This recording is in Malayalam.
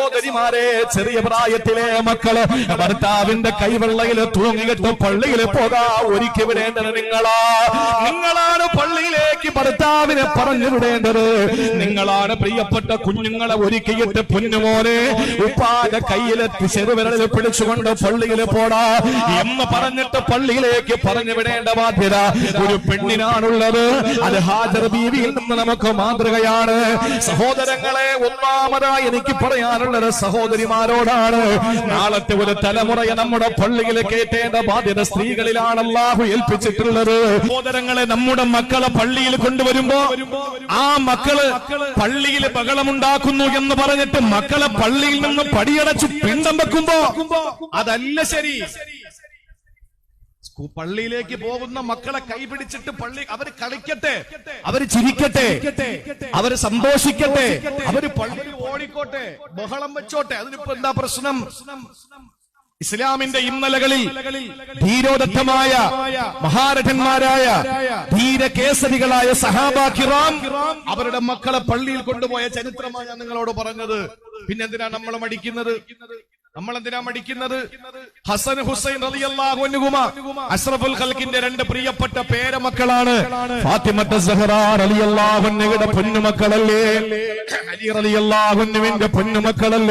സഹോദരിമാരെ, ചെറിയ പ്രായത്തിലെ മക്കള് ഭർത്താവിന്റെ കൈവെള്ളയിൽ തൂങ്ങിയിട്ട് പള്ളിയിൽ പോകാ ഒരുക്കി വിടേണ്ടത് നിങ്ങളാണ് പള്ളിയിലേക്ക് ഭർത്താവിനെ പറഞ്ഞു വിടേണ്ടത് നിങ്ങളാണ്. പ്രിയപ്പെട്ട കുഞ്ഞുങ്ങളെ ഒരുക്കിയിട്ട് പൊന്നുമോനെ ഉപ്പാന്റെ കയ്യിലെത്തി ചെറുവിരലിൽ പിടിച്ചുകൊണ്ട് പള്ളിയിൽ പോടാ എന്ന് പറഞ്ഞിട്ട് പള്ളിയിലേക്ക് പറഞ്ഞു വിടേണ്ട ബാധ്യത ഒരു പെണ്ണിനാണുള്ളത്. അത് ഹാജർ ബീവിയിൽ നിന്ന് നമുക്ക് മാതൃകയാണ്. സഹോദരങ്ങളെ, ഒന്നാമതായി എനിക്ക് പറയാനുള്ളത് സഹോദരിമാരോടാണ്. നാളത്തെ ഒരു തലമുറയെ നമ്മുടെ പള്ളിയിൽ കയറ്റേണ്ട ബാധ്യത സ്ത്രീകളിലാണ് അല്ലാഹു ഏൽപ്പിച്ചിട്ടുള്ളത്. സഹോദരങ്ങളെ, നമ്മുടെ മക്കളെ പള്ളിയിൽ കൊണ്ടുവരുമ്പോ ആ മക്കള് പള്ളിയിൽ ബഹളമുണ്ടാക്കുന്നു എന്ന് പറഞ്ഞിട്ട് മക്കളെ പള്ളിയിൽ നിന്ന് പടിയടച്ചു പിണ്ടം വെക്കുമ്പോ അതല്ല ശരി. പള്ളിയിലേക്ക് പോകുന്ന മക്കളെ കൈപിടിച്ചിട്ട് അവര് കളിക്കട്ടെ, അവര് ചിരിക്കട്ടെ, അവര് സന്തോഷിക്കട്ടെ, അവര് പള്ളിയിൽ ഓടിക്കോട്ടെ, ബഹളം വെച്ചോട്ടെ. അതിനിപ്പോ എന്താ പ്രശ്നം? ഇസ്ലാമിന്റെ ഇന്നലകളിൽ ധീരോദത്തമായ മഹാരഥന്മാരായ ധീരകേസരികളായ സഹാബാ കിറാം അവരുടെ മക്കളെ പള്ളിയിൽ കൊണ്ടുപോയ ചരിത്രമാണ് ഞാൻ നിങ്ങളോട് പറഞ്ഞത്. പിന്നെന്തിനാ നമ്മൾ മടിക്കുന്നത്? ഹസൻ ഹുസൈൻ റളിയല്ലാഹു അൻഹുമാ അഷ്റഫുൽ ഖൽഖിന്റെ രണ്ട് പ്രിയപ്പെട്ട പേരമക്കളാണ്. ഫാത്തിമത്ത് സഹറ റളിയല്ലാഹു അൻഹയുടെ പൊന്നുമക്കളല്ലേ, അലി റളിയല്ലാഹു അൻഹുവിന്റെ പൊന്നുമക്കളല്ലേ.